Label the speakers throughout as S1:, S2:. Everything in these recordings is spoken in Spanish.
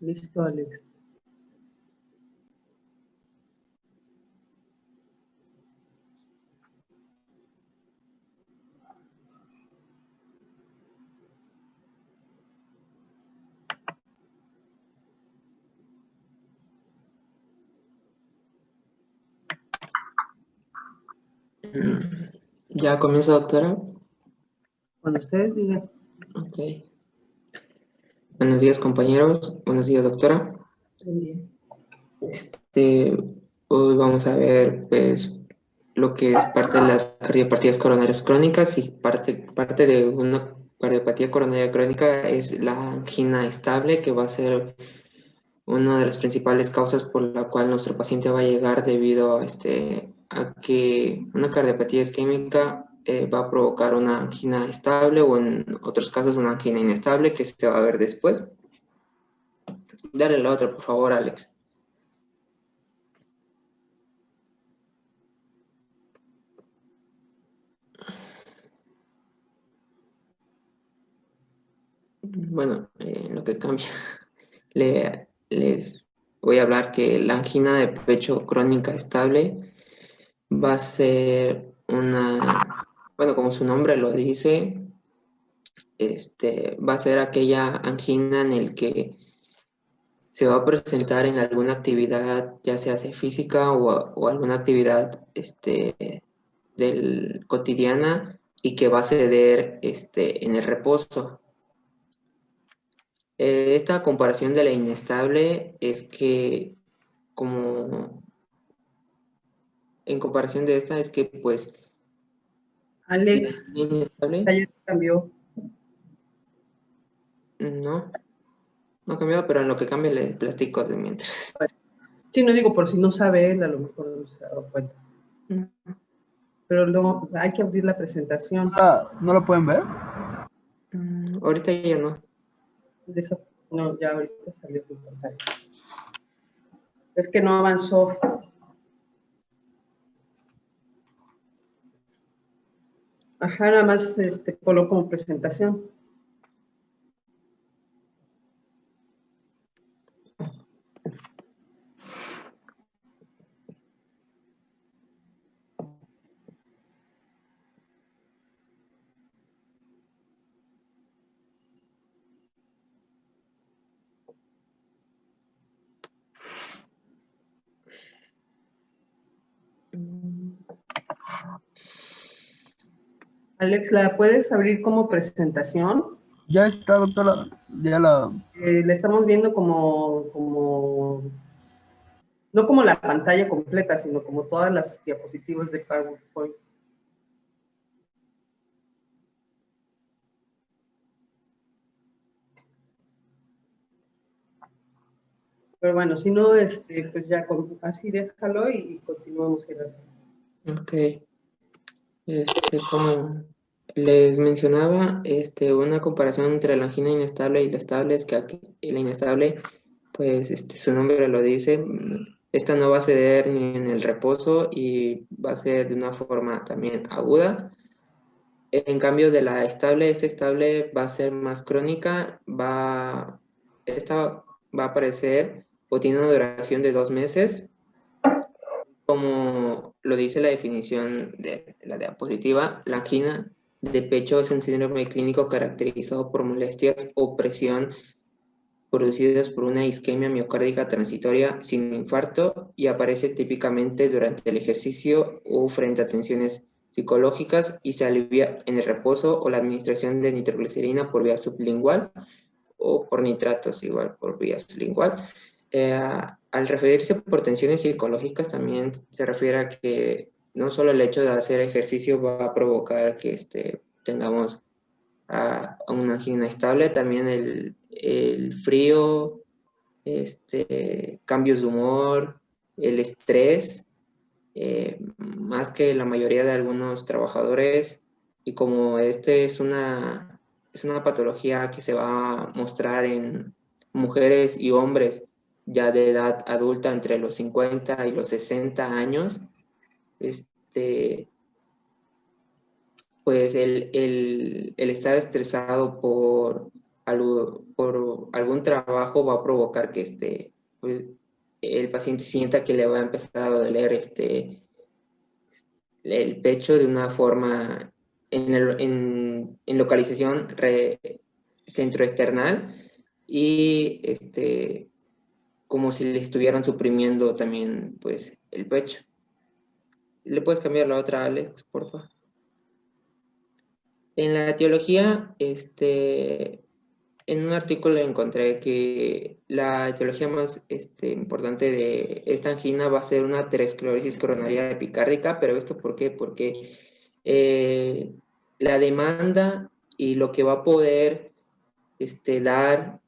S1: Listo, Alex.
S2: ¿Ya comienza, doctora?
S1: Cuando ustedes digan.
S2: Ok. Buenos días, compañeros. Buenos días, doctora.
S1: Bien.
S2: Hoy vamos a ver, pues, lo que es parte de las cardiopatías coronarias crónicas y parte de una cardiopatía coronaria crónica es la angina estable, que va a ser una de las principales causas por la cual nuestro paciente va a llegar debido a que una cardiopatía isquémica va a provocar una angina estable o en otros casos una angina inestable que se va a ver después. Dale la otra, por favor, Alex. Bueno, lo que cambia. Les voy a hablar que la angina de pecho crónica estable va a ser bueno, como su nombre lo dice, va a ser aquella angina en el que se va a presentar en alguna actividad, ya sea física o alguna actividad cotidiana y que va a ceder en el reposo. Esta comparación de la inestable es que, como en comparación de esta, es que pues
S1: Alex,
S2: la inestable
S1: ya cambió.
S2: no ha cambiado, pero en lo que cambia le platico de mientras.
S1: Sí, no digo por si no sabe él, a lo mejor no se ha dado cuenta. Pero no, hay que abrir la presentación.
S3: ¿No lo pueden ver?
S2: Ahorita ya no.
S1: No, ya ahorita salió tu pantalla. Es que no avanzó. Ajá, nada más coloco como presentación. Alex, ¿la puedes abrir como presentación?
S3: Ya está, doctora. Ya la...
S1: Le estamos viendo no como la pantalla completa, sino como todas las diapositivas de PowerPoint. Pero bueno, si no, pues ya así déjalo y continuamos.
S2: Ok. Como les mencionaba, una comparación entre la angina inestable y la estable es que la inestable, pues su nombre lo dice, esta no va a ceder ni en el reposo y va a ser de una forma también aguda. En cambio de la estable, esta estable va a ser más crónica, esta va a aparecer o tiene una duración de 2 meses, como lo dice la definición de la diapositiva. La angina de pecho es un síndrome clínico caracterizado por molestias o presión producidas por una isquemia miocárdica transitoria sin infarto y aparece típicamente durante el ejercicio o frente a tensiones psicológicas y se alivia en el reposo o la administración de nitroglicerina por vía sublingual o por nitratos igual por vía sublingual. Al referirse por tensiones psicológicas también se refiere a que no solo el hecho de hacer ejercicio va a provocar que tengamos a una angina estable, también el frío, cambios de humor, el estrés, más que la mayoría de algunos trabajadores, y como es una patología que se va a mostrar en mujeres y hombres ya de edad adulta entre los 50 y los 60 años, pues el estar estresado por algún trabajo va a provocar que pues, el paciente sienta que le va a empezar a doler el pecho de una forma en localización centroesternal y como si le estuvieran suprimiendo también pues el pecho. ¿Le puedes cambiar la otra, Alex, por favor? En la etiología, en un artículo encontré que la etiología más importante de esta angina va a ser una aterosclerosis coronaria epicárdica, pero ¿esto por qué? Porque la demanda y lo que va a poder dar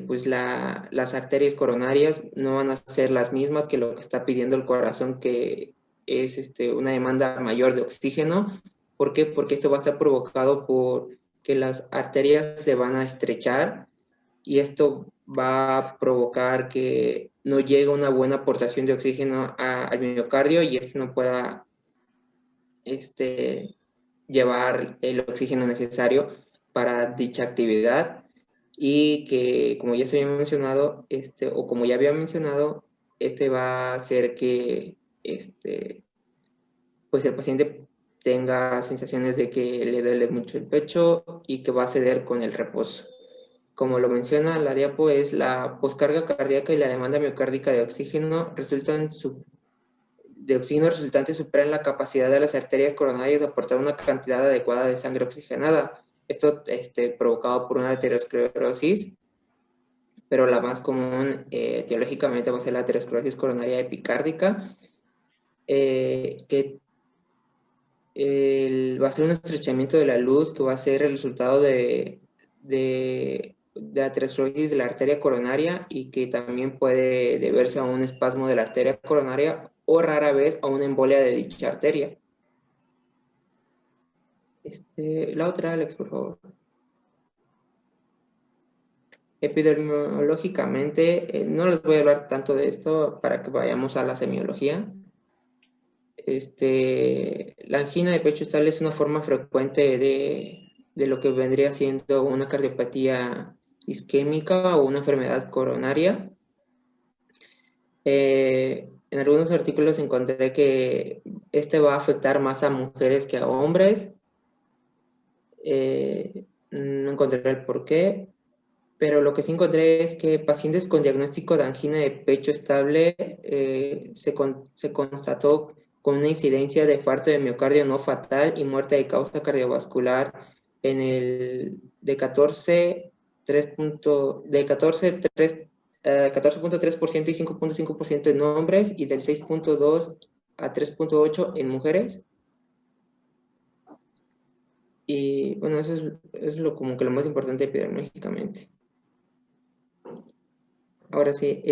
S2: pues las arterias coronarias no van a ser las mismas que lo que está pidiendo el corazón, que es una demanda mayor de oxígeno. ¿Por qué? Porque esto va a estar provocado por que las arterias se van a estrechar y esto va a provocar que no llegue una buena aportación de oxígeno al miocardio y no pueda llevar el oxígeno necesario para dicha actividad, y que, como ya se había mencionado, o como ya había mencionado, va a hacer que pues el paciente tenga sensaciones de que le duele mucho el pecho y que va a ceder con el reposo. Como lo menciona la diapo, es la poscarga cardíaca y la demanda miocárdica de oxígeno resultante superan la capacidad de las arterias coronarias de aportar una cantidad adecuada de sangre oxigenada. Esto provocado por una aterosclerosis, pero la más común etiológicamente va a ser la aterosclerosis coronaria epicárdica, que va a ser un estrechamiento de la luz que va a ser el resultado de aterosclerosis de la arteria coronaria y que también puede deberse a un espasmo de la arteria coronaria o rara vez a una embolia de dicha arteria. La otra, Alex, por favor. Epidemiológicamente, no les voy a hablar tanto de esto para que vayamos a la semiología. La angina de pecho estable es una forma frecuente de lo que vendría siendo una cardiopatía isquémica o una enfermedad coronaria. En algunos artículos encontré que va a afectar más a mujeres que a hombres. No encontré el por qué, pero lo que sí encontré es que pacientes con diagnóstico de angina de pecho estable se constató con una incidencia de infarto de miocardio no fatal y muerte de causa cardiovascular en el de 14.3% y 5.5% en hombres y del 6.2 a 3.8 en mujeres. Y bueno, eso es como que lo más importante epidemiológicamente. Ahora sí,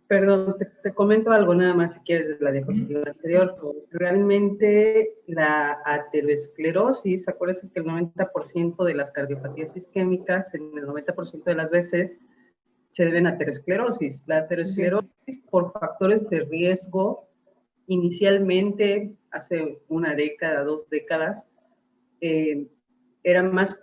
S1: Perdón, te comento algo nada más si quieres de la diapositiva anterior. Realmente la aterosclerosis, acuérdense que el 90% de las cardiopatías isquémicas, en el 90% de las veces, se deben a aterosclerosis. La aterosclerosis, por factores de riesgo, inicialmente, hace una década, 2 décadas, era más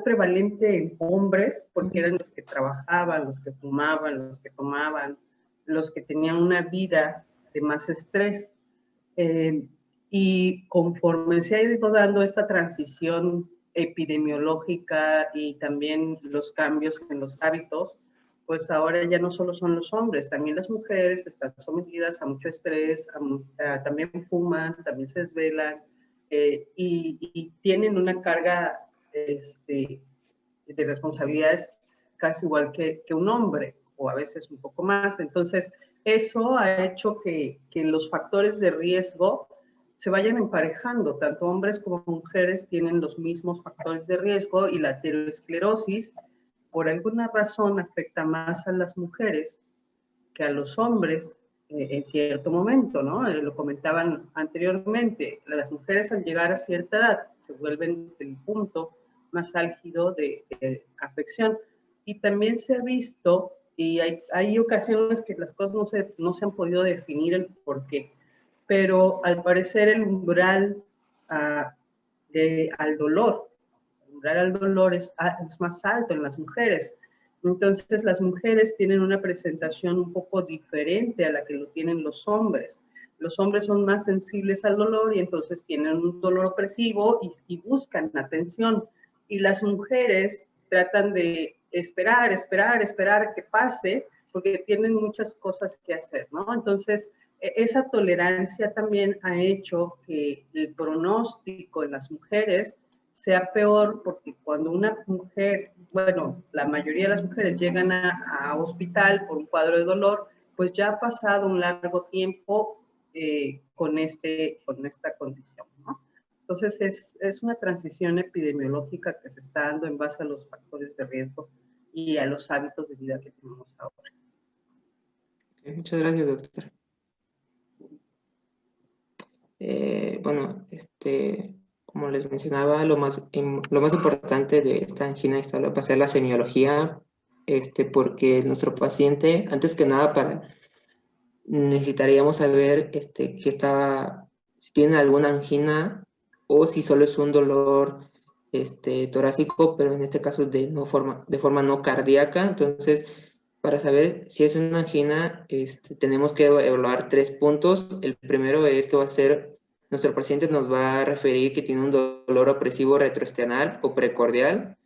S1: prevalente en hombres porque eran los que trabajaban, los que fumaban, los que tomaban, los que tenían una vida de más estrés. Y conforme se ha ido dando esta transición epidemiológica y también los cambios en los hábitos, pues ahora ya no solo son los hombres, también las mujeres están sometidas a mucho estrés, también fuman, también se desvelan, y tienen una carga de responsabilidades casi igual que un hombre, o a veces un poco más. Entonces, eso ha hecho que los factores de riesgo se vayan emparejando. Tanto hombres como mujeres tienen los mismos factores de riesgo y la aterosclerosis, por alguna razón, afecta más a las mujeres que a los hombres en cierto momento, ¿no? Lo comentaban anteriormente, las mujeres al llegar a cierta edad se vuelven el punto más álgido de afección. Y también se ha visto, y hay ocasiones que las cosas no se han podido definir el por qué, pero al parecer el umbral al dolor, el umbral al dolor es más alto en las mujeres. Entonces las mujeres tienen una presentación un poco diferente a la que lo tienen los hombres. Los hombres son más sensibles al dolor y entonces tienen un dolor opresivo y buscan atención. Y las mujeres tratan de esperar que pase porque tienen muchas cosas que hacer, ¿no? Entonces, esa tolerancia también ha hecho que el pronóstico en las mujeres sea peor, porque cuando una mujer, bueno, la mayoría de las mujeres llegan a hospital por un cuadro de dolor, pues ya ha pasado un largo tiempo con esta condición, ¿no? Entonces es una transición epidemiológica que se está dando en base a los factores de riesgo y a los hábitos de vida que tenemos ahora.
S2: Muchas gracias, doctor. Bueno, como les mencionaba, lo más importante de esta angina estable va a ser la semiología, porque nuestro paciente, antes que nada, necesitaríamos saber si tiene alguna angina o si solo es un dolor torácico, pero en este caso de forma no cardíaca. Entonces, para saber si es una angina, tenemos que evaluar 3 puntos. El primero es que nuestro paciente nos va a referir que tiene un dolor opresivo retroesternal o precordial.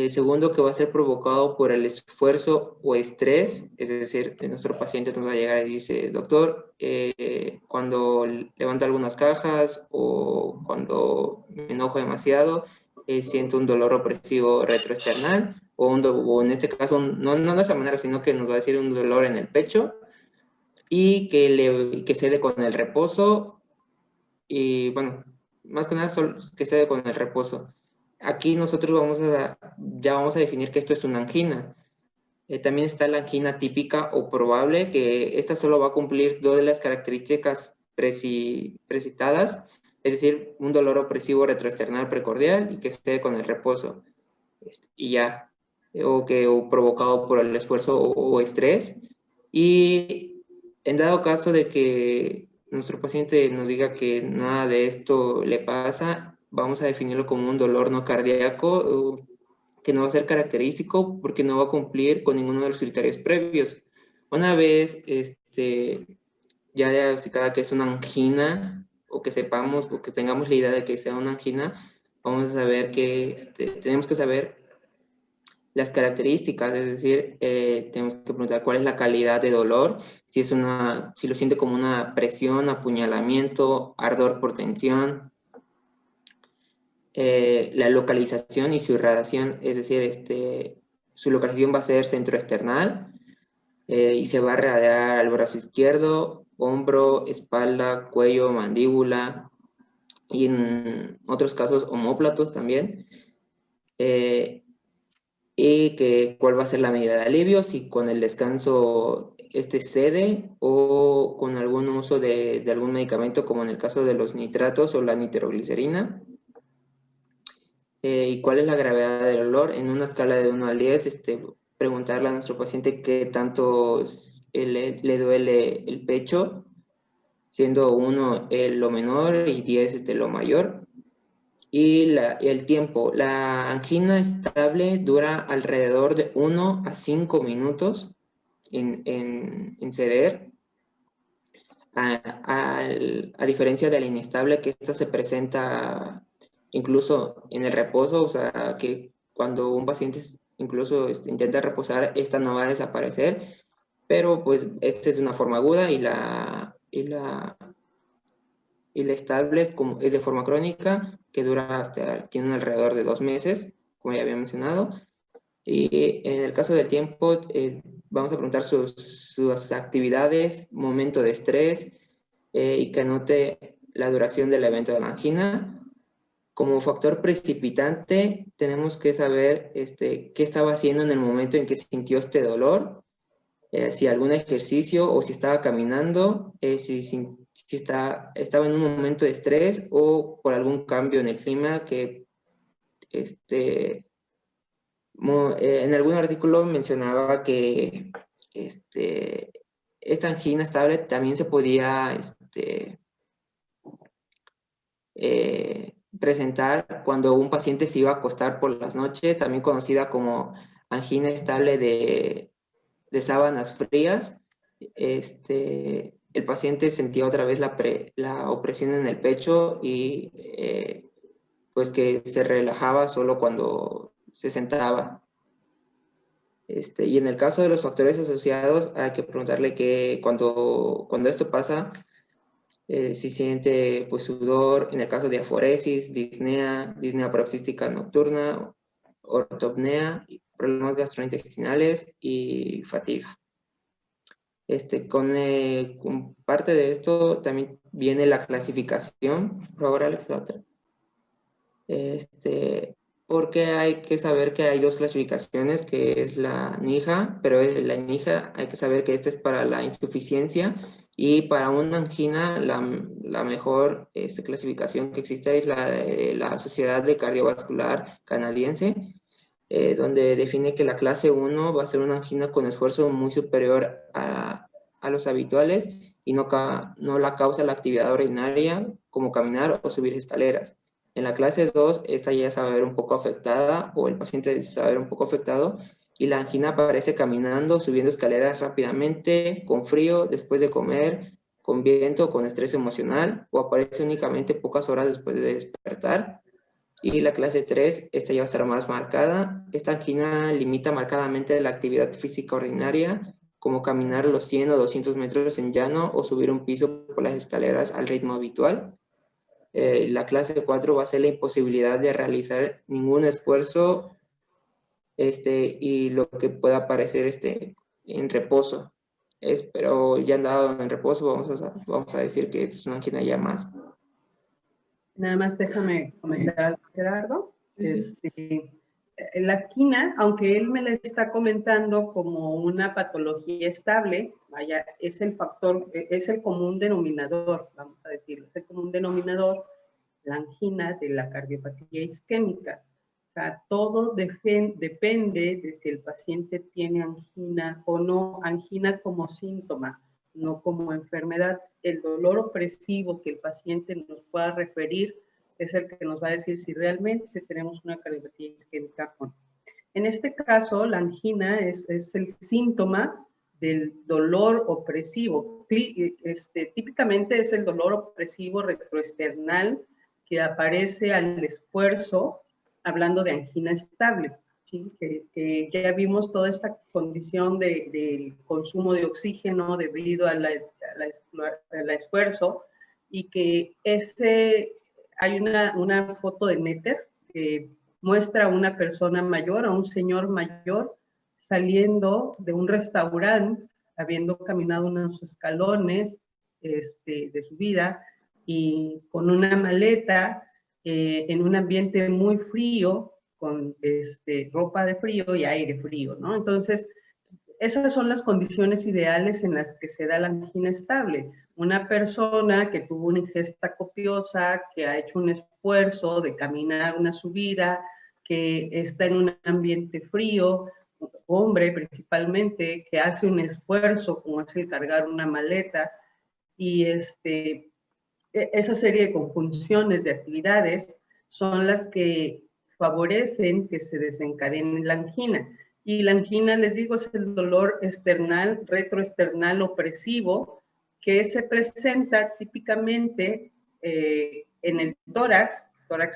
S2: Segundo, que va a ser provocado por el esfuerzo o estrés, es decir, nuestro paciente nos va a llegar y dice, doctor, cuando levanto algunas cajas o cuando me enojo demasiado, siento un dolor opresivo retroesternal, o en este caso, no de esa manera, sino que nos va a decir un dolor en el pecho y que cede con el reposo, y bueno, más que nada que cede con el reposo. Aquí nosotros ya vamos a definir que esto es una angina. También está la angina típica o probable, que esta solo va a cumplir 2 de las características precitadas, es decir, un dolor opresivo retroesternal precordial y que esté con el reposo. Y ya, o provocado por el esfuerzo o estrés. Y en dado caso de que nuestro paciente nos diga que nada de esto le pasa, vamos a definirlo como un dolor no cardíaco, que no va a ser característico porque no va a cumplir con ninguno de los criterios previos. Una vez ya diagnosticada que es una angina, o que sepamos, o que tengamos la idea de que sea una angina, vamos a saber que tenemos que saber las características, es decir, tenemos que preguntar cuál es la calidad de dolor, si lo siente como una presión, apuñalamiento, ardor por tensión, la localización y su irradiación, es decir, su localización va a ser centroesternal y se va a irradiar al brazo izquierdo, hombro, espalda, cuello, mandíbula y en otros casos omóplatos también. Y cuál va a ser la medida de alivio, si con el descanso cede o con algún uso de algún medicamento, como en el caso de los nitratos o la nitroglicerina. Y cuál es la gravedad del dolor en una escala de 1 al 10, preguntarle a nuestro paciente qué tanto le duele el pecho, siendo 1 lo menor y 10 lo mayor. Y el tiempo, la angina estable dura alrededor de 1 a 5 minutos en ceder. a diferencia de la inestable, que esta se presenta incluso en el reposo, o sea, que cuando un paciente incluso intenta reposar, esta no va a desaparecer, pero pues esta es de una forma aguda y la estable es de forma crónica, que tiene alrededor de 2 meses, como ya había mencionado. Y en el caso del tiempo, vamos a preguntar sus actividades, momento de estrés, y que anote la duración del evento de la angina. Como factor precipitante, tenemos que saber qué estaba haciendo en el momento en que sintió este dolor, si algún ejercicio o si estaba caminando, si estaba en un momento de estrés o por algún cambio en el clima que en algún artículo mencionaba que esta angina estable también se podía presentar cuando un paciente se iba a acostar por las noches, también conocida como angina estable de sábanas frías. El paciente sentía otra vez la opresión en el pecho y pues que se relajaba solo cuando se sentaba. Y en el caso de los factores asociados, hay que preguntarle que cuando esto pasa, si siente pues, sudor, en el caso de aforesis, disnea paroxística nocturna, ortopnea, problemas gastrointestinales y fatiga. Con parte de esto también viene la clasificación. Por favor, Alex, la otra. Porque hay que saber que hay 2 clasificaciones, que es la NIJA, pero la NIJA hay que saber que esta es para la insuficiencia, y para una angina la mejor clasificación que existe es la de la Sociedad de Cardiovascular Canadiense, donde define que la clase 1 va a ser una angina con esfuerzo muy superior a los habituales y no la causa la actividad ordinaria como caminar o subir escaleras. En la clase 2, esta ya se va a ver un poco afectada, o el paciente se va a ver un poco afectado, y la angina aparece caminando, subiendo escaleras rápidamente, con frío, después de comer, con viento, con estrés emocional, o aparece únicamente pocas horas después de despertar. Y la clase 3, esta ya va a estar más marcada. Esta angina limita marcadamente la actividad física ordinaria, como caminar los 100 o 200 metros en llano o subir un piso por las escaleras al ritmo habitual. La clase 4 va a ser la imposibilidad de realizar ningún esfuerzo y lo que pueda aparecer en reposo. Pero ya andado en reposo, vamos a decir que esta es una angina ya más.
S1: Nada más déjame comentar algo, Gerardo.
S2: Sí.
S1: La angina, aunque él me la está comentando como una patología estable, vaya, es el factor, es el común denominador, vamos a decirlo, es el común denominador, la angina de la cardiopatía isquémica. O sea, todo depende de si el paciente tiene angina o no, angina como síntoma, no como enfermedad. El dolor opresivo que el paciente nos pueda referir es el que nos va a decir si realmente tenemos una cardiopatía isquémica o no. En este caso, la angina es el síntoma del dolor opresivo. Típicamente es el dolor opresivo retroesternal que aparece al esfuerzo, hablando de angina estable. ¿Sí? Que ya vimos toda esta condición del consumo de oxígeno debido al esfuerzo, y que hay una foto de Netter que muestra a una persona mayor, a un señor mayor, saliendo de un restaurante, habiendo caminado unos escalones de su vida, y con una maleta, en un ambiente muy frío, con ropa de frío y aire frío, ¿no? Entonces, esas son las condiciones ideales en las que se da la angina estable. Una persona que tuvo una ingesta copiosa, que ha hecho un esfuerzo de caminar una subida, que está en un ambiente frío, hombre principalmente, que hace un esfuerzo como es el cargar una maleta, y esa serie de conjunciones de actividades son las que favorecen que se desencadene la angina. Y la angina, les digo, es el dolor esternal, retroesternal opresivo, que se presenta típicamente en el tórax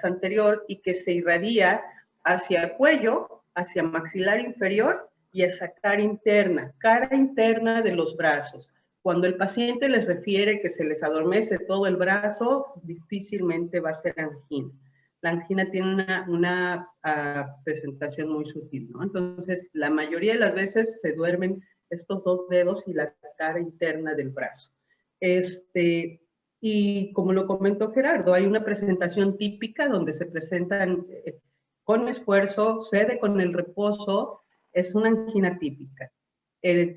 S1: anterior y que se irradia hacia el cuello, hacia maxilar inferior y hacia cara interna de los brazos. Cuando el paciente les refiere que se les adormece todo el brazo, difícilmente va a ser angina. La angina tiene una presentación muy sutil, ¿no? Entonces, la mayoría de las veces se duermen estos dos dedos y la cara interna del brazo. Y como lo comentó Gerardo, hay una presentación típica donde se presentan con esfuerzo, cede con el reposo, es una angina típica.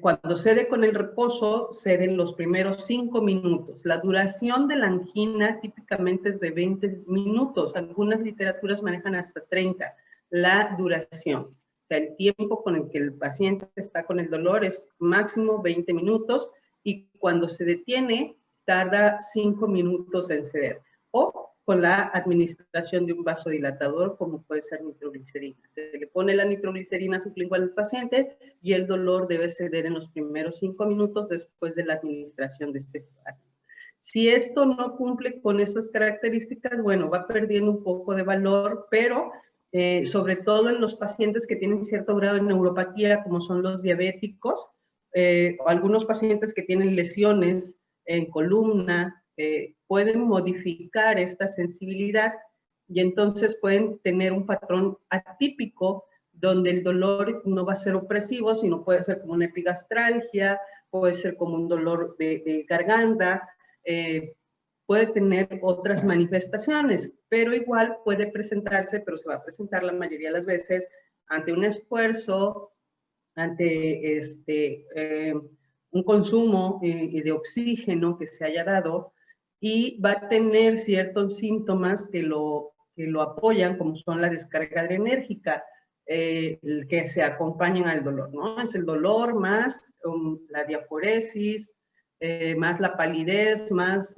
S1: Cuando cede con el reposo, ceden los primeros 5 minutos. La duración de la angina típicamente es de 20 minutos. Algunas literaturas manejan hasta 30. La duración, o sea, el tiempo con el que el paciente está con el dolor es máximo 20 minutos y cuando se detiene, tarda 5 minutos en ceder. O con la administración de un vasodilatador, como puede ser nitroglicerina. Se le pone la nitroglicerina sublingual al paciente y el dolor debe ceder en los primeros 5 minutos después de la administración de este fármaco. Si esto no cumple con esas características, bueno, va perdiendo un poco de valor, pero sobre todo en los pacientes que tienen cierto grado de neuropatía, como son los diabéticos, o algunos pacientes que tienen lesiones en columna, pueden modificar esta sensibilidad y entonces pueden tener un patrón atípico donde el dolor no va a ser opresivo, sino puede ser como una epigastralgia, puede ser como un dolor de garganta, puede tener otras manifestaciones, pero igual puede presentarse, pero se va a presentar la mayoría de las veces ante un esfuerzo, ante un consumo de oxígeno que se haya dado y va a tener ciertos síntomas que lo apoyan, como son la descarga adrenérgica, que se acompañan al dolor, ¿no? Es el dolor más la diaforesis, más la palidez, más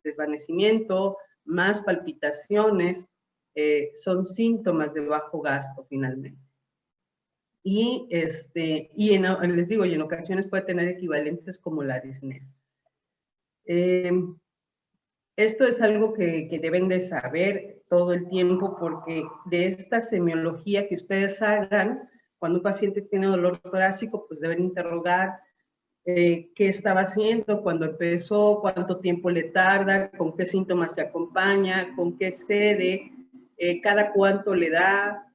S1: desvanecimiento, más palpitaciones, son síntomas de bajo gasto finalmente. Y les digo, y en ocasiones puede tener equivalentes como la disnea. Esto es algo que deben de saber todo el tiempo porque de esta semiología que ustedes hagan, cuando un paciente tiene dolor torácico, pues deben interrogar qué estaba haciendo, cuándo empezó, cuánto tiempo le tarda, con qué síntomas se acompaña, con qué cede, cada cuánto le da,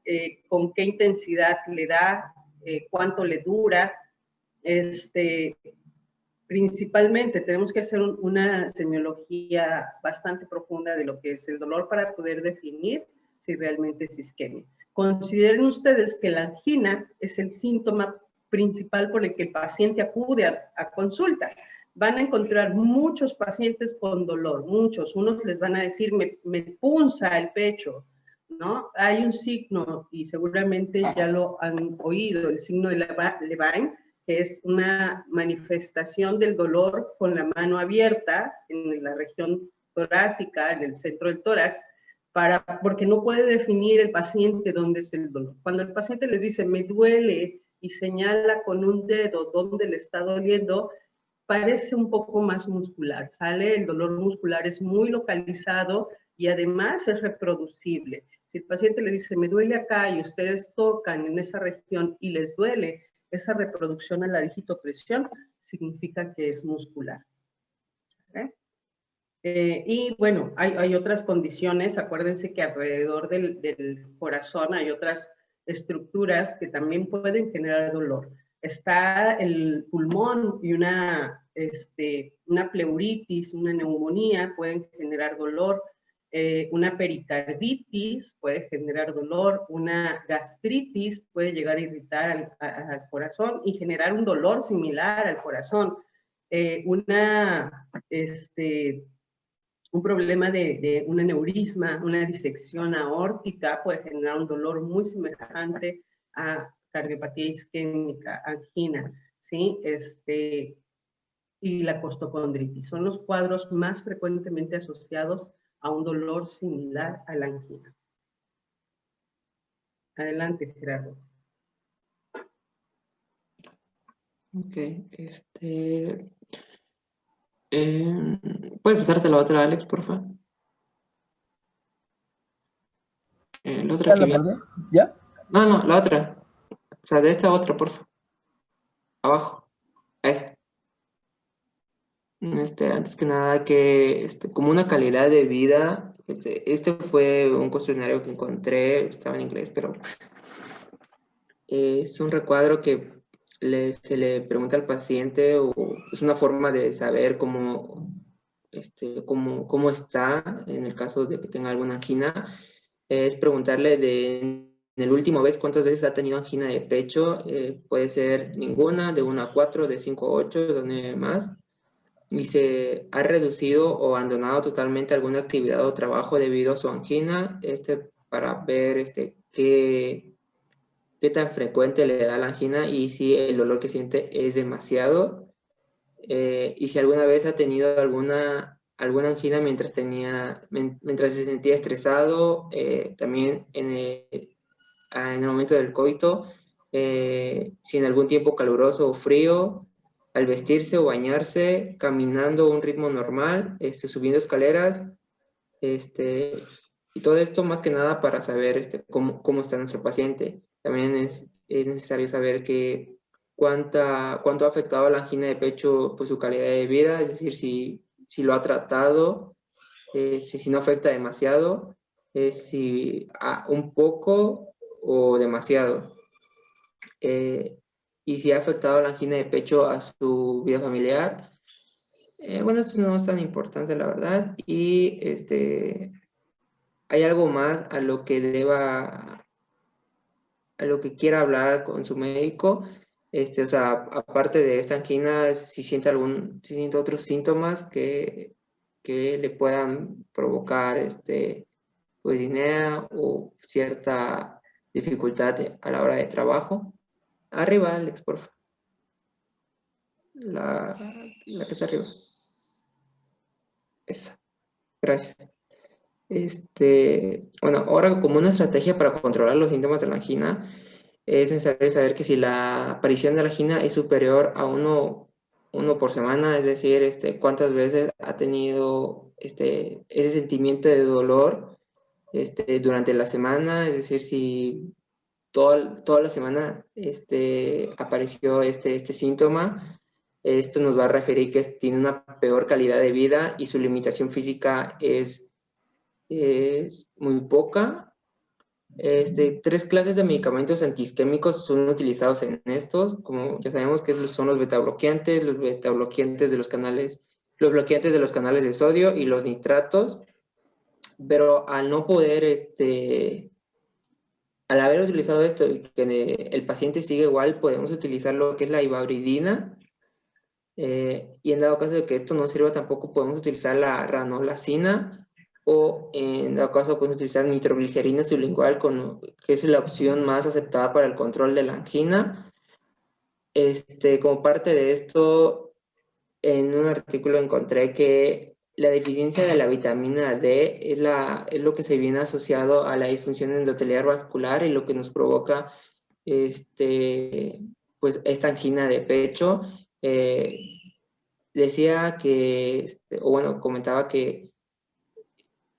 S1: con qué intensidad le da, cuánto le dura. Principalmente tenemos que hacer una semiología bastante profunda de lo que es el dolor para poder definir si realmente es isquemia. Consideren ustedes que la angina es el síntoma principal por el que el paciente acude a consulta. Van a encontrar muchos pacientes con dolor, muchos. Unos les van a decir, me punza el pecho, ¿no? Hay un signo, y seguramente ya lo han oído, el signo de Levine, que es una manifestación del dolor con la mano abierta en la región torácica, en el centro del tórax, porque no puede definir el paciente dónde es el dolor. Cuando el paciente les dice, me duele, y señala con un dedo dónde le está doliendo, parece un poco más muscular, ¿sale? El dolor muscular es muy localizado y además es reproducible. Si el paciente le dice, me duele acá, y ustedes tocan en esa región y les duele, esa reproducción a la digitopresión significa que es muscular. ¿Okay? Y bueno, hay otras condiciones. Acuérdense que alrededor del corazón hay otras estructuras que también pueden generar dolor. Está el pulmón y una pleuritis, una neumonía pueden generar dolor. Una pericarditis puede generar dolor, una gastritis puede llegar a irritar al corazón y generar un dolor similar al corazón. Un problema de un aneurisma, una disección aórtica puede generar un dolor muy semejante a cardiopatía isquémica, angina, ¿sí? Y la costocondritis. Son los cuadros más frecuentemente asociados a un dolor similar a la angina. Adelante, Gerardo.
S2: Ok, ¿Puedes pasarte la otra, Alex, por favor? La otra
S3: ¿Ya
S2: que
S3: la
S2: viene.
S3: pasé? ¿Ya?
S2: No, no, la otra. O sea, de esta otra, por favor. Abajo. Esa. Antes que nada, que como una calidad de vida, fue un cuestionario que encontré, estaba en inglés, pero es un recuadro que se le pregunta al paciente, o es una forma de saber cómo está en el caso de que tenga alguna angina. Es preguntarle en el último vez cuántas veces ha tenido angina de pecho. Puede ser ninguna, de 1 a 4, de 5 a 8, de 9 más. Y se ha reducido o abandonado totalmente alguna actividad o trabajo debido a su angina, para ver qué tan frecuente le da la angina y si el dolor que siente es demasiado. Y si alguna vez ha tenido alguna angina mientras se sentía estresado, también en el momento del coito, si en algún tiempo caluroso o frío, al vestirse o bañarse, caminando a un ritmo normal, subiendo escaleras, y todo esto más que nada para saber cómo está nuestro paciente. También es necesario saber cuánto ha afectado la angina de pecho pues, su calidad de vida, es decir, si lo ha tratado, si no afecta demasiado, si un poco o demasiado. Y si ha afectado la angina de pecho a su vida familiar. Bueno, esto no es tan importante, la verdad. Y hay algo más a lo que quiera hablar con su médico. O sea, aparte de esta angina, si siente otros síntomas que le puedan provocar pues disnea o cierta dificultad a la hora de trabajo. Arriba, Alex, por favor. La que está arriba. Esa. Gracias. Bueno, ahora como una estrategia para controlar los síntomas de la angina, es necesario saber que si la aparición de la angina es superior a uno por semana, es decir, cuántas veces ha tenido ese sentimiento de dolor durante la semana, es decir, si toda la semana apareció este síntoma. Esto nos va a referir que tiene una peor calidad de vida y su limitación física es muy poca. 3 clases de medicamentos antiisquémicos son utilizados en estos, como ya sabemos que son los betabloqueantes los bloqueantes de los canales de sodio y los nitratos, pero al no poder, al haber utilizado esto y que el paciente sigue igual, podemos utilizar lo que es la ivabridina, y en dado caso de que esto no sirva tampoco podemos utilizar la ranolacina, o en dado caso podemos utilizar nitroglicerina sublingual, que es la opción más aceptada para el control de la angina. Como parte de esto, en un artículo encontré que la deficiencia de la vitamina D es lo que se viene asociado a la disfunción endotelial vascular y lo que nos provoca pues esta angina de pecho. Decía que, o bueno, comentaba que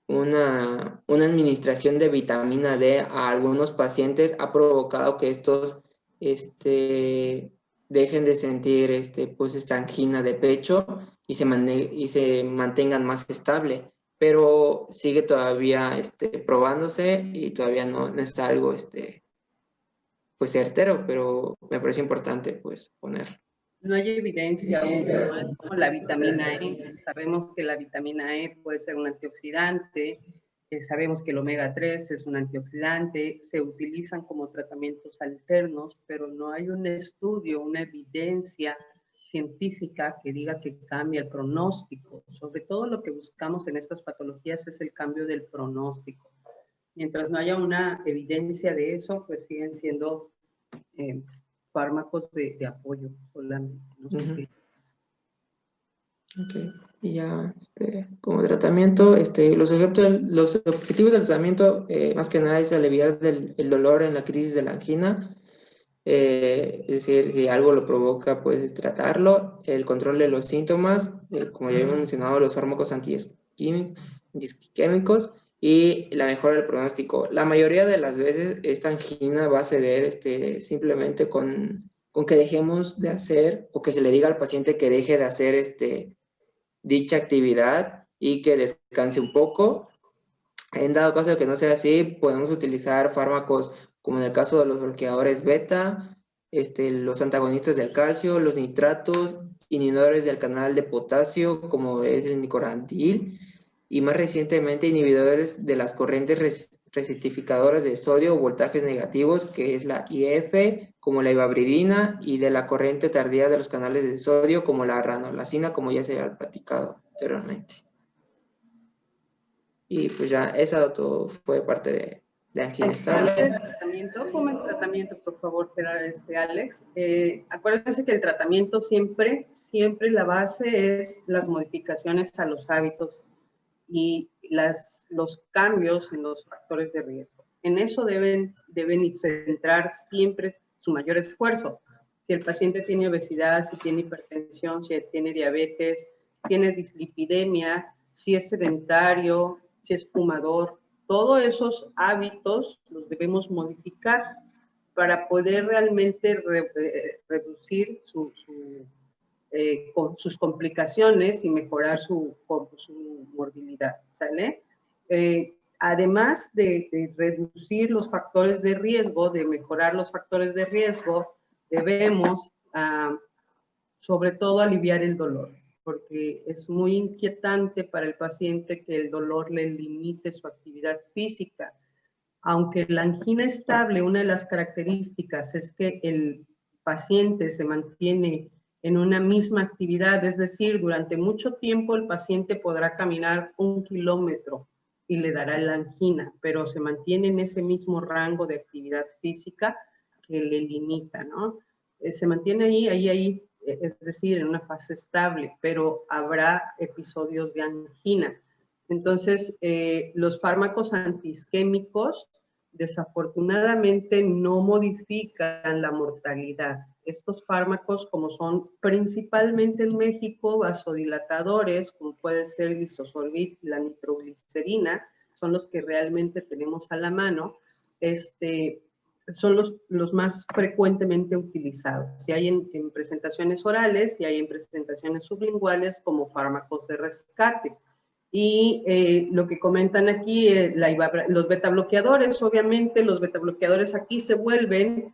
S2: una administración de vitamina D a algunos pacientes ha provocado que estos dejen de sentir pues esta angina de pecho y se mantengan más estable, pero sigue todavía probándose y todavía no está algo pues certero, pero me parece importante pues ponerlo.
S1: No hay evidencia aún, ¿no? Es como la vitamina E. Sabemos que la vitamina E puede ser un antioxidante, sabemos que el omega 3 es un antioxidante, se utilizan como tratamientos alternos, pero no hay un estudio, una evidencia científica que diga que cambia el pronóstico. Sobre todo lo que buscamos en estas patologías es el cambio del pronóstico. Mientras no haya una evidencia de eso, pues siguen siendo fármacos de apoyo solamente. ¿No?
S2: Okay. Y ya, como tratamiento, los objetivos del tratamiento, más que nada, es aliviar el dolor en la crisis de la angina. Es decir, si algo lo provoca, puedes tratarlo. El control de los síntomas, como ya habíamos mencionado, los fármacos antiisquémicos y la mejora del pronóstico. La mayoría de las veces esta angina va a ceder simplemente con que dejemos de hacer o que se le diga al paciente que deje de hacer dicha actividad y que descanse un poco. En dado caso de que no sea así, podemos utilizar fármacos como en el caso de los bloqueadores beta, los antagonistas del calcio, los nitratos, inhibidores del canal de potasio, como es el nicorandil, y más recientemente inhibidores de las corrientes rectificadoras de sodio o voltajes negativos, que es la IF, como la ibabridina, y de la corriente tardía de los canales de sodio, como la ranolacina, como ya se había platicado anteriormente. Y pues ya, esa todo fue parte de angina estable.
S1: ¿Cómo el tratamiento, por favor, Alex? Acuérdense que el tratamiento siempre la base es las modificaciones a los hábitos y los cambios en los factores de riesgo. En eso deben centrar siempre su mayor esfuerzo. Si el paciente tiene obesidad, si tiene hipertensión, si tiene diabetes, si tiene dislipidemia, si es sedentario, si es fumador, todos esos hábitos los debemos modificar para poder realmente reducir con sus complicaciones y mejorar su morbilidad, ¿sale? Además de reducir los factores de riesgo, de mejorar los factores de riesgo, debemos sobre todo aliviar el dolor, porque es muy inquietante para el paciente que el dolor le limite su actividad física. Aunque la angina estable, una de las características es que el paciente se mantiene en una misma actividad, es decir, durante mucho tiempo el paciente podrá caminar 1 kilómetro y le dará la angina, pero se mantiene en ese mismo rango de actividad física que le limita, ¿no? Se mantiene ahí, es decir, en una fase estable, pero habrá episodios de angina. Entonces, los fármacos antiisquémicos desafortunadamente no modifican la mortalidad. Estos fármacos, como son principalmente en México vasodilatadores, como puede ser el Lisosorbit y la nitroglicerina, son los que realmente tenemos a la mano, son los más frecuentemente utilizados. Y hay en presentaciones orales y hay en presentaciones sublinguales como fármacos de rescate. Y lo que comentan aquí, los betabloqueadores, obviamente los betabloqueadores aquí se vuelven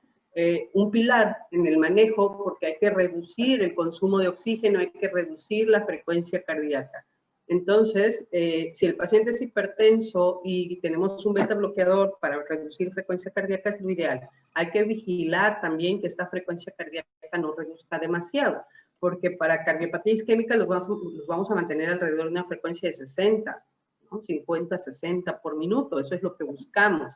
S1: un pilar en el manejo porque hay que reducir el consumo de oxígeno, hay que reducir la frecuencia cardíaca. Entonces, si el paciente es hipertenso y tenemos un betabloqueador para reducir frecuencia cardíaca, es lo ideal. Hay que vigilar también que esta frecuencia cardíaca no reduzca demasiado, porque para cardiopatía isquémica los vamos a mantener alrededor de una frecuencia de 60, ¿no? 50, 60 por minuto, eso es lo que buscamos.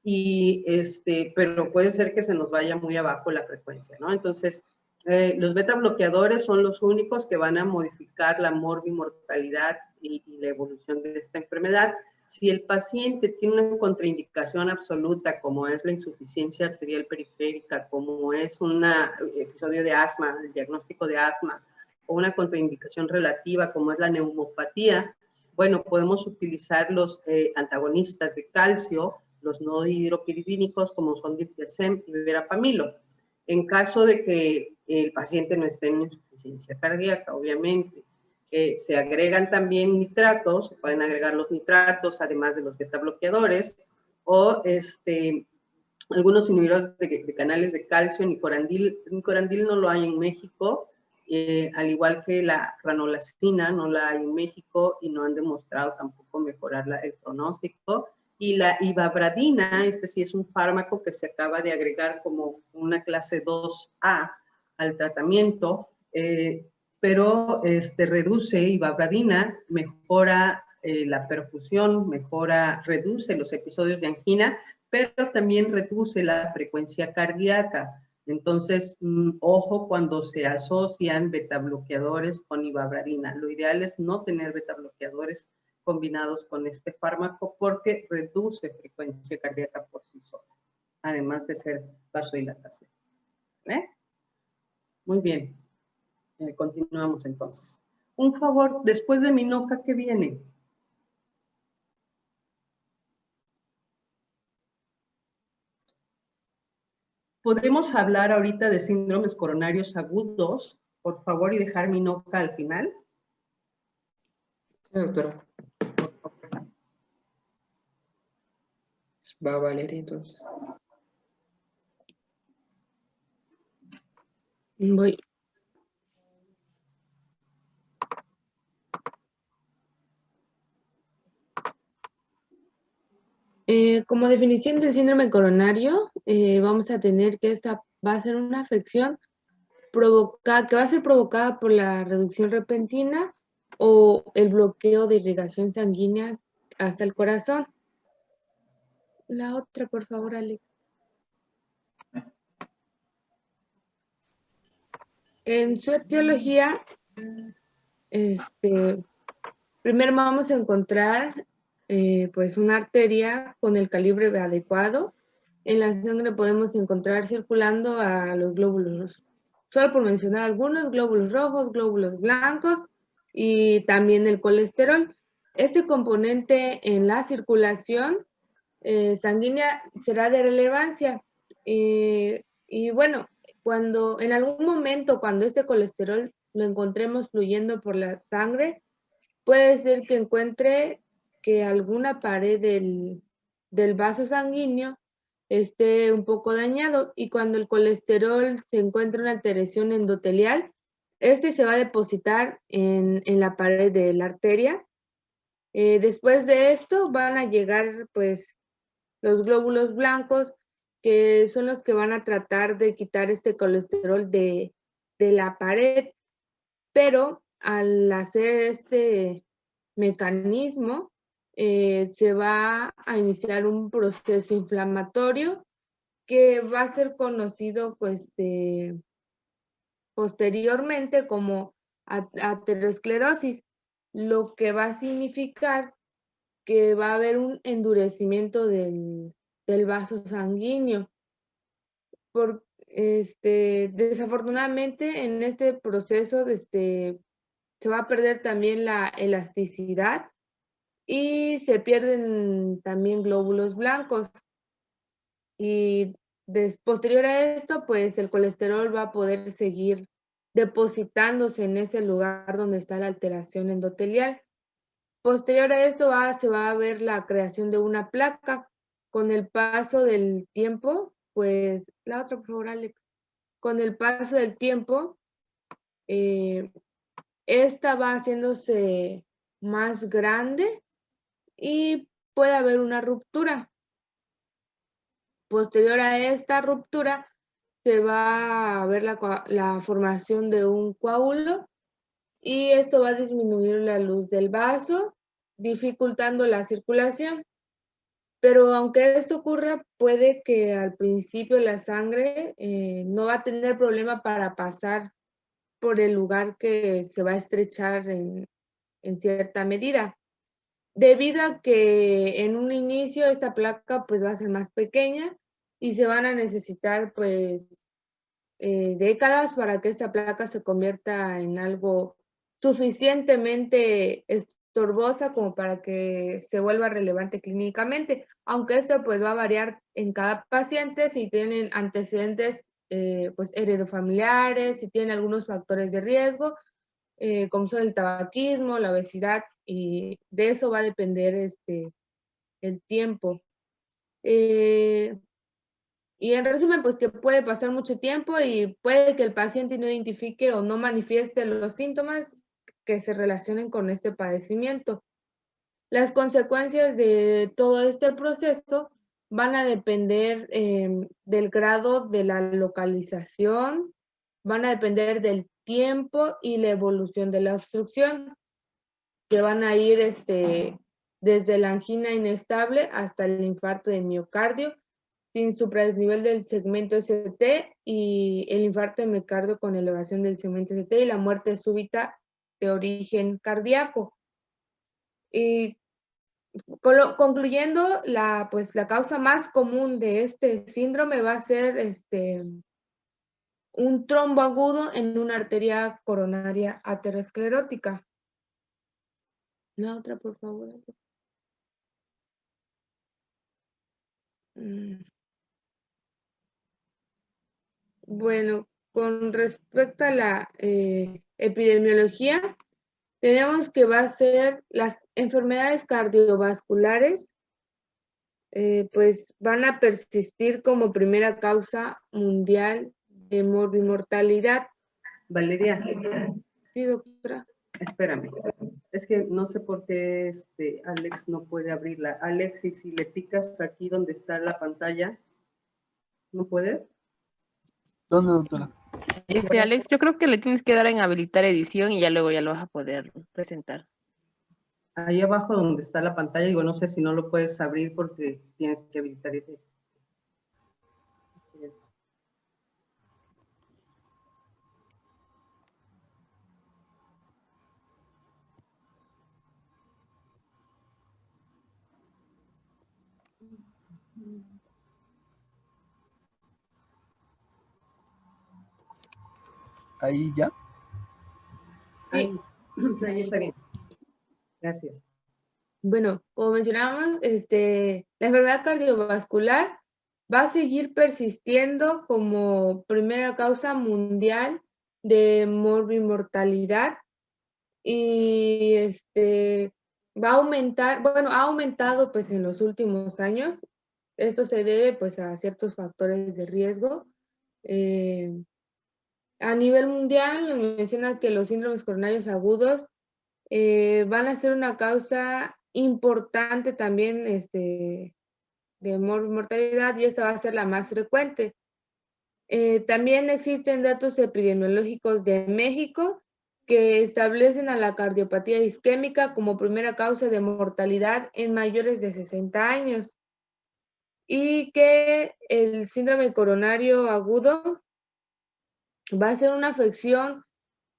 S1: Pero puede ser que se nos vaya muy abajo la frecuencia, ¿no? Entonces, los beta bloqueadores son los únicos que van a modificar la morbimortalidad y la evolución de esta enfermedad. Si el paciente tiene una contraindicación absoluta, como es la insuficiencia arterial periférica, como es un episodio de asma, el diagnóstico de asma, o una contraindicación relativa, como es la neumopatía, bueno, podemos utilizar los antagonistas de calcio, los no hidropiridínicos, como son diltiazem y verapamilo. En caso de que el paciente no esté en insuficiencia cardíaca, obviamente. Se agregan también nitratos, se pueden agregar los nitratos, además de los betabloqueadores, o algunos inhibidores de canales de calcio, nicorandil no lo hay en México, al igual que la ranolacina no la hay en México y no han demostrado tampoco mejorar el pronóstico. Y la ibabradina, sí es un fármaco que se acaba de agregar como una clase 2A al tratamiento, pero reduce ibabradina, mejora la perfusión, reduce los episodios de angina, pero también reduce la frecuencia cardíaca. Entonces, ojo cuando se asocian betabloqueadores con ibabradina. Lo ideal es no tener betabloqueadores combinados con este fármaco porque reduce frecuencia cardíaca por sí sola, además de ser vasodilatación. ¿eh? Muy bien. Continuamos entonces. Un favor, después de Minoca, ¿qué viene? ¿Podemos hablar ahorita de síndromes coronarios agudos, por favor, y dejar Minoca al final?
S2: Sí, doctora. Va Valeria entonces.
S4: Voy. Como definición del síndrome coronario, vamos a tener que esta va a ser una afección que va a ser provocada por la reducción repentina o el bloqueo de irrigación sanguínea hasta el corazón. La otra, por favor, Alex. En su etiología, primero vamos a encontrar pues una arteria con el calibre adecuado. En la sangre podemos encontrar circulando a los glóbulos, solo por mencionar algunos, glóbulos rojos, glóbulos blancos y también el colesterol. Este componente en la circulación sanguínea será de relevancia. Y bueno, cuando en algún momento, cuando este colesterol lo encontremos fluyendo por la sangre, puede ser que encuentre que alguna pared del vaso sanguíneo esté un poco dañado, y cuando el colesterol se encuentra una alteración endotelial, este se va a depositar en la pared de la arteria. Después de esto van a llegar pues los glóbulos blancos, que son los que van a tratar de quitar este colesterol de la pared, pero al hacer este mecanismo, se va a iniciar un proceso inflamatorio que va a ser conocido pues, posteriormente como aterosclerosis, lo que va a significar que va a haber un endurecimiento del vaso sanguíneo. Desafortunadamente, en este proceso se va a perder también la elasticidad y se pierden también glóbulos blancos. Y posterior a esto, pues el colesterol va a poder seguir depositándose en ese lugar donde está la alteración endotelial. Posterior a esto se va a ver la creación de una placa. Con el paso del tiempo, pues, la otra, por favor, Alex. Con el paso del tiempo, esta va haciéndose más grande y puede haber una ruptura. Posterior a esta ruptura, se va a ver la formación de un coágulo, y esto va a disminuir la luz del vaso, dificultando la circulación. Pero aunque esto ocurra, puede que al principio la sangre no va a tener problema para pasar por el lugar que se va a estrechar en cierta medida, debido a que en un inicio esta placa pues va a ser más pequeña y se van a necesitar pues décadas para que esta placa se convierta en algo suficientemente estorbosa como para que se vuelva relevante clínicamente, aunque esto pues va a variar en cada paciente si tienen antecedentes pues heredofamiliares, si tienen algunos factores de riesgo, como son el tabaquismo, la obesidad, y de eso va a depender el tiempo. Y en resumen, pues que puede pasar mucho tiempo y puede que el paciente no identifique o no manifieste los síntomas que se relacionen con este padecimiento. Las consecuencias de todo este proceso van a depender del grado de la localización, van a depender del tiempo y la evolución de la obstrucción, que van a ir desde la angina inestable hasta el infarto de miocardio, sin supradesnivel del segmento ST, y el infarto de miocardio con elevación del segmento ST, y la muerte súbita de origen cardíaco. Y concluyendo, la causa más común de este síndrome va a ser un trombo agudo en una arteria coronaria aterosclerótica. La otra, por favor. Bueno, con respecto a la epidemiología, tenemos que va a ser las enfermedades cardiovasculares, pues van a persistir como primera causa mundial de morbimortalidad.
S1: Valeria,
S4: Sí, doctora.
S1: espérame. Es que no sé por qué Alex no puede abrirla. Alex, y si le picas aquí donde está la pantalla, ¿no puedes?
S3: ¿Dónde, doctora?
S5: Alex, yo creo que le tienes que dar en habilitar edición y ya luego ya lo vas a poder presentar.
S1: Ahí abajo donde está la pantalla, digo, no sé si no lo puedes abrir porque tienes que habilitar ese.
S3: Ahí ya.
S4: Sí.
S1: Ahí está bien. Gracias.
S4: Bueno, como mencionábamos, la enfermedad cardiovascular va a seguir persistiendo como primera causa mundial de morbimortalidad y va a aumentar, bueno, ha aumentado pues en los últimos años. Esto se debe pues a ciertos factores de riesgo. A nivel mundial, nos menciona que los síndromes coronarios agudos van a ser una causa importante también de mortalidad y esta va a ser la más frecuente. También existen datos epidemiológicos de México que establecen a la cardiopatía isquémica como primera causa de mortalidad en mayores de 60 años y que el síndrome coronario agudo va a ser una afección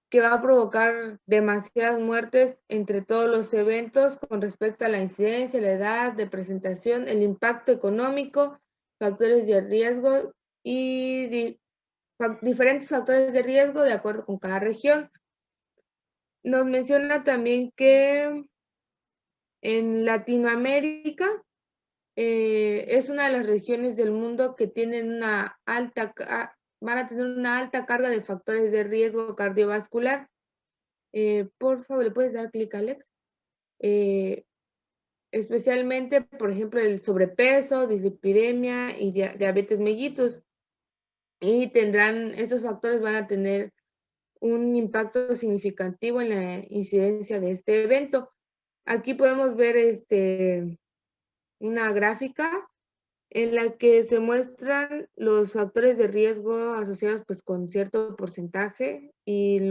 S4: que va a provocar demasiadas muertes entre todos los eventos con respecto a la incidencia, la edad de presentación, el impacto económico, factores de riesgo y diferentes factores de riesgo de acuerdo con cada región. Nos menciona también que en Latinoamérica es una de las regiones del mundo que tienen van a tener una alta carga de factores de riesgo cardiovascular. Por favor, ¿le puedes dar clic, Alex? Especialmente, por ejemplo, el sobrepeso, dislipidemia y diabetes mellitus. Y estos factores van a tener un impacto significativo en la incidencia de este evento. Aquí podemos ver una gráfica en la que se muestran los factores de riesgo asociados pues con cierto porcentaje y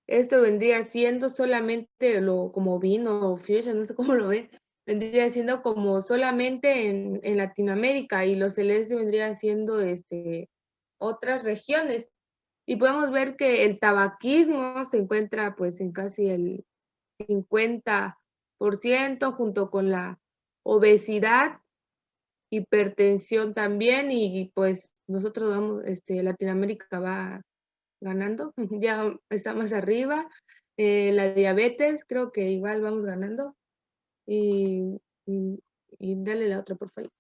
S4: esto vendría siendo solamente como vino o fusion, no sé cómo lo ven, vendría siendo como solamente en Latinoamérica y los celestes vendría siendo otras regiones. Y podemos ver que el tabaquismo se encuentra pues en casi el 50% junto con la obesidad, hipertensión también y pues nosotros vamos, Latinoamérica va ganando, ya está más arriba. La diabetes, creo que igual vamos ganando. Y dale la otra, por favor.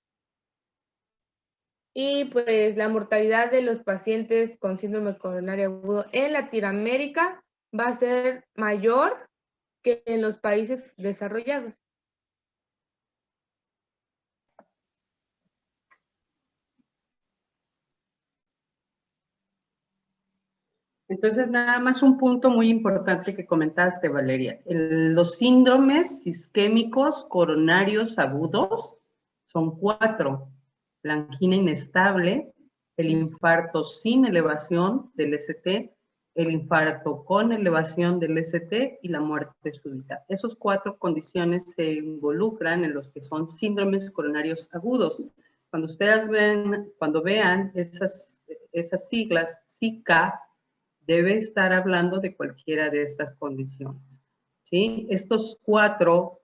S4: Y pues la mortalidad de los pacientes con síndrome coronario agudo en Latinoamérica va a ser mayor que en los países desarrollados.
S1: Entonces, nada más un punto muy importante que comentaste, Valeria. Los síndromes isquémicos coronarios agudos son 4. La angina inestable, el infarto sin elevación del ST, el infarto con elevación del ST y la muerte súbita. Esos 4 condiciones se involucran en los que son síndromes coronarios agudos. Cuando ustedes vean esas siglas, SICA, debe estar hablando de cualquiera de estas condiciones. ¿Sí? Estos 4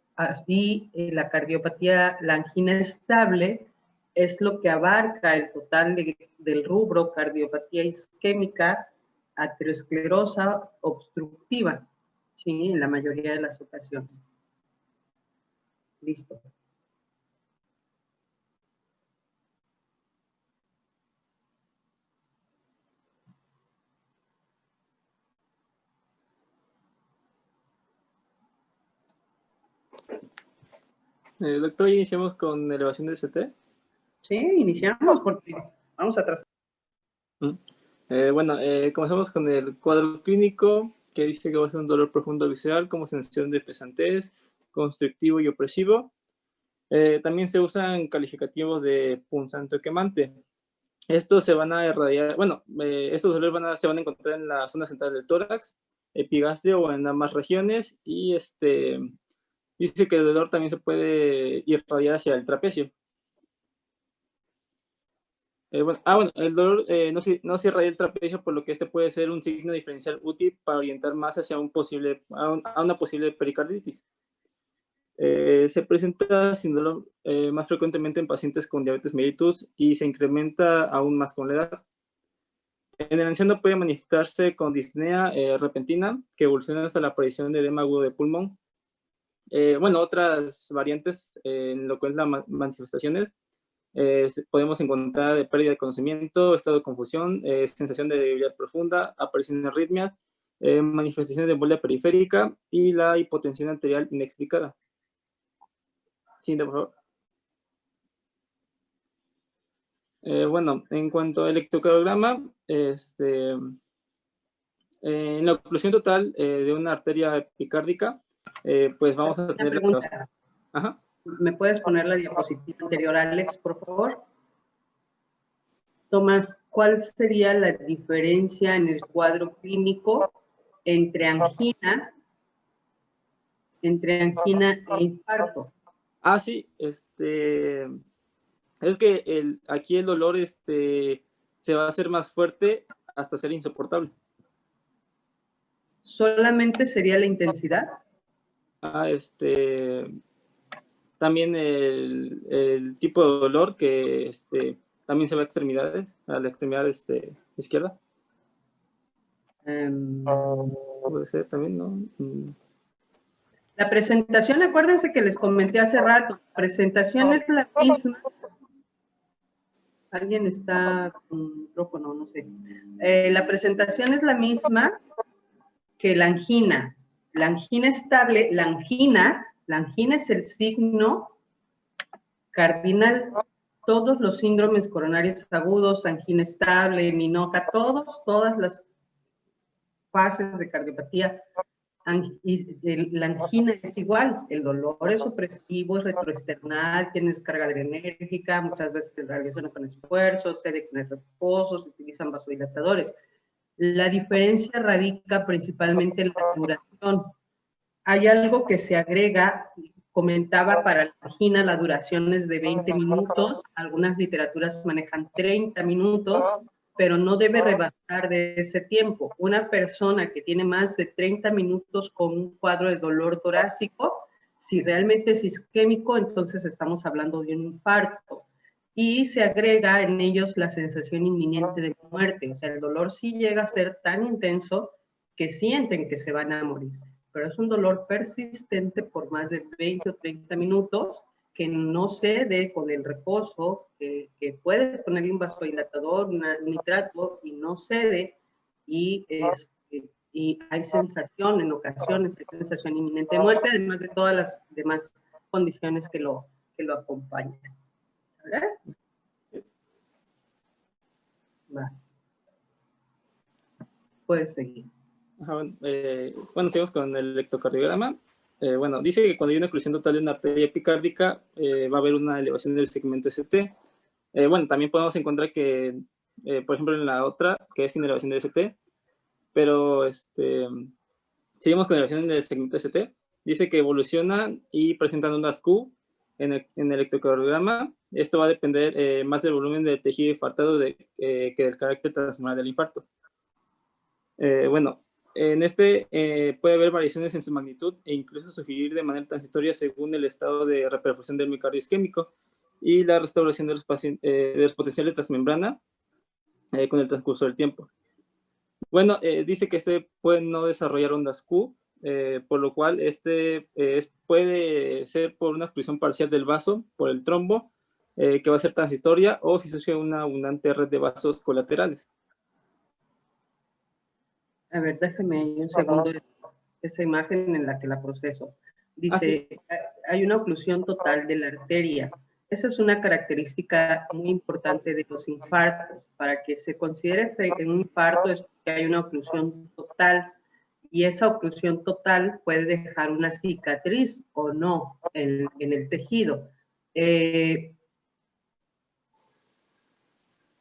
S1: y la cardiopatía, la angina estable, es lo que abarca el total del rubro cardiopatía isquémica aterosclerosa obstructiva, ¿sí? En la mayoría de las ocasiones. Listo.
S6: Doctor, iniciamos con elevación de ST.
S1: Sí, iniciamos porque vamos atrás.
S6: Bueno, comenzamos con el cuadro clínico, que dice que va a ser un dolor profundo visceral como sensación de pesantez, constrictivo y opresivo. También se usan calificativos de punzante o quemante. Estos se van a irradiar, bueno, estos dolores se van a encontrar en la zona central del tórax, epigastrio o en ambas regiones, y dice que el dolor también se puede irradiar hacia el trapecio. Bueno, el dolor no se irradia el trapecio, por lo que este puede ser un signo diferencial útil para orientar más hacia a una posible pericarditis. Se presenta sin dolor más frecuentemente en pacientes con diabetes mellitus y se incrementa aún más con la edad. En el anciano puede manifestarse con disnea repentina, que evoluciona hasta la aparición de edema agudo de pulmón. Bueno, otras variantes en lo que es las manifestaciones, podemos encontrar pérdida de conocimiento, estado de confusión, sensación de debilidad profunda, aparición de arritmias, manifestaciones de embolia periférica y la hipotensión arterial inexplicada. Siguiente, por favor. Bueno, en cuanto al electrocardiograma, en la oclusión total de una arteria epicárdica, pues vamos a tener...
S1: Una pregunta. Ajá. ¿Me puedes poner la diapositiva anterior, Alex, por favor? Tomás, ¿cuál sería la diferencia en el cuadro clínico entre angina e infarto?
S6: Ah, sí, es que aquí el dolor se va a hacer más fuerte hasta ser insoportable.
S1: ¿Solamente sería la intensidad?
S6: Ah, también el tipo de dolor que también se va a extremidades, a la extremidad izquierda. Puede ser también, ¿no?
S1: La presentación, acuérdense que les comenté hace rato, la presentación es la misma. Alguien está con micrófono, no sé. La presentación es la misma que la angina. La angina estable, la angina es el signo cardinal. Todos los síndromes coronarios agudos, angina estable, minoca, todas las fases de cardiopatía, la angina es igual, el dolor es opresivo, es retroesternal, tiene descarga adrenérgica, muchas veces se relaciona con esfuerzo, cede con el reposo, se utilizan vasodilatadores. La diferencia radica principalmente en la duración. Hay algo que se agrega, comentaba, para la angina la duración es de 20 minutos, algunas literaturas manejan 30 minutos, pero no debe rebasar de ese tiempo. Una persona que tiene más de 30 minutos con un cuadro de dolor torácico, si realmente es isquémico, entonces estamos hablando de un infarto. Y se agrega en ellos la sensación inminente de muerte, o sea, el dolor sí llega a ser tan intenso que sienten que se van a morir, pero es un dolor persistente por más de 20 o 30 minutos que no cede con el reposo, que puedes ponerle un vasodilatador, un nitrato y no cede, y hay sensación en ocasiones, hay sensación inminente de muerte, además de todas las demás condiciones que lo acompañan. ¿Verdad? Va. Puedes seguir.
S6: Bueno, seguimos con el electrocardiograma. Bueno, dice que cuando hay una oclusión total de una arteria epicárdica, va a haber una elevación del segmento ST. Bueno, también podemos encontrar que, por ejemplo, en la otra, que es sin elevación de ST, pero seguimos con la elevación del segmento ST. Dice que evolucionan y presentan ondas Q en el electrocardiograma. Esto va a depender más del volumen del tejido infartado que del carácter transhumoral del infarto. Bueno, en puede haber variaciones en su magnitud e incluso sugerir de manera transitoria según el estado de reperfusión del miocardio isquémico. y la restauración de los potenciales transmembrana con el transcurso del tiempo. Bueno, dice que este puede no desarrollar ondas Q, por lo cual puede ser por una exclusión parcial del vaso, por el trombo, que va a ser transitoria, o si surge una abundante red de vasos colaterales.
S1: A ver, déjeme un segundo esa imagen en la que la proceso. Dice, hay una oclusión total de la arteria. Esa es una característica muy importante de los infartos. Para que se considere un infarto es que hay una oclusión total, y esa oclusión total puede dejar una cicatriz o no en el tejido.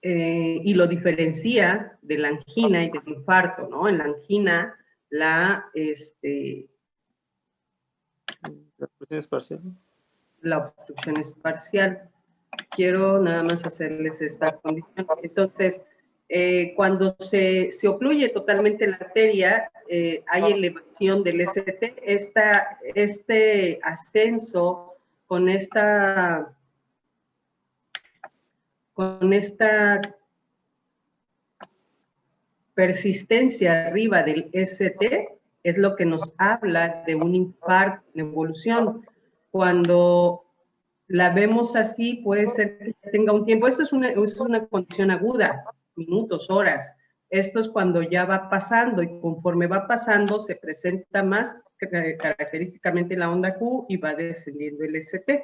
S1: Y lo diferencia de la angina y del infarto, ¿no? En la angina, la
S6: obstrucción es parcial.
S1: La obstrucción es parcial. Quiero nada más hacerles esta condición. Entonces, cuando se ocluye totalmente la arteria, hay elevación del ST. Este ascenso con esta persistencia arriba del ST es lo que nos habla de un infarto en evolución. Cuando la vemos así, puede ser que tenga un tiempo. Esto es una condición aguda, minutos, horas. Esto es cuando ya va pasando, y conforme va pasando se presenta más característicamente la onda Q y va descendiendo el ST.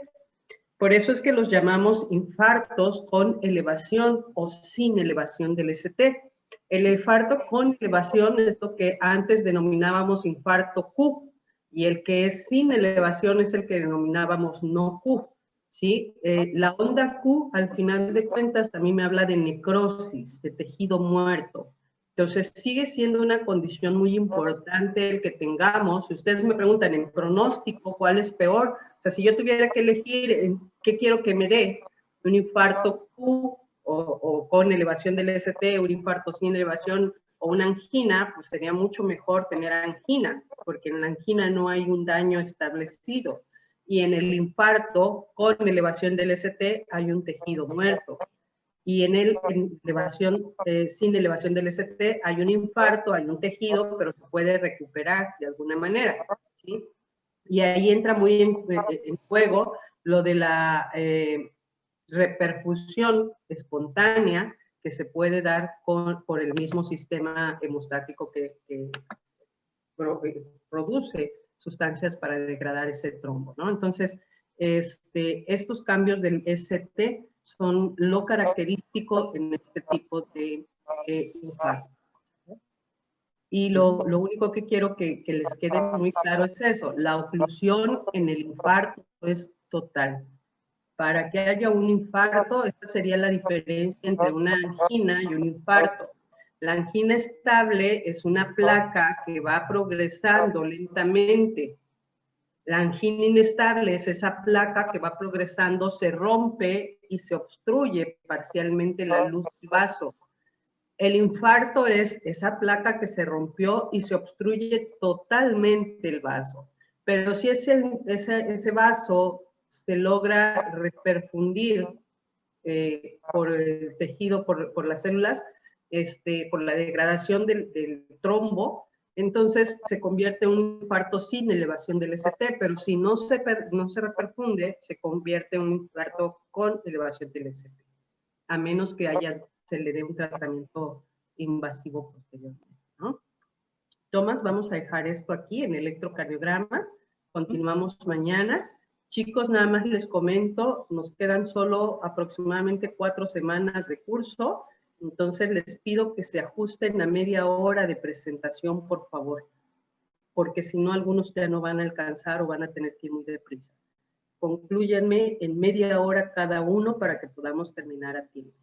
S1: Por eso es que los llamamos infartos con elevación o sin elevación del ST. El infarto con elevación es lo que antes denominábamos infarto Q, y el que es sin elevación es el que denominábamos no Q, ¿sí? La onda Q, al final de cuentas, a mí me habla de necrosis, de tejido muerto. Entonces, sigue siendo una condición muy importante el que tengamos. Si ustedes me preguntan en pronóstico, ¿cuál es peor? O sea, si yo tuviera que elegir qué quiero que me dé, un infarto Q o con elevación del ST, un infarto sin elevación o una angina, pues sería mucho mejor tener angina, porque en la angina no hay un daño establecido. Y en el infarto con elevación del ST hay un tejido muerto. Y sin elevación del ST hay un infarto, hay un tejido, pero se puede recuperar de alguna manera, ¿sí? Y ahí entra muy en juego lo de la reperfusión espontánea que se puede dar por el mismo sistema hemostático que produce sustancias para degradar ese trombo, ¿no? Entonces, estos cambios del ST son lo característico en este tipo de infarto. Y lo único que quiero que les quede muy claro es eso, la oclusión en el infarto es total. Para que haya un infarto, esta sería la diferencia entre una angina y un infarto. La angina estable es una placa que va progresando lentamente. La angina inestable es esa placa que va progresando, se rompe y se obstruye parcialmente la luz del vaso. El infarto es esa placa que se rompió y se obstruye totalmente el vaso. Pero si ese vaso se logra reperfundir por el tejido, por las células, por la degradación del trombo, entonces se convierte en un infarto sin elevación del ST, pero si no se reperfunde, se convierte en un infarto con elevación del ST, a menos que se le dé un tratamiento invasivo posteriormente, ¿no? Tomás, vamos a dejar esto aquí en electrocardiograma. Continuamos mañana. Chicos, nada más les comento, nos quedan solo aproximadamente 4 semanas de curso, entonces les pido que se ajusten a media hora de presentación, por favor, porque si no, algunos ya no van a alcanzar o van a tener que ir muy deprisa. Conclúyanme en media hora cada uno para que podamos terminar a tiempo.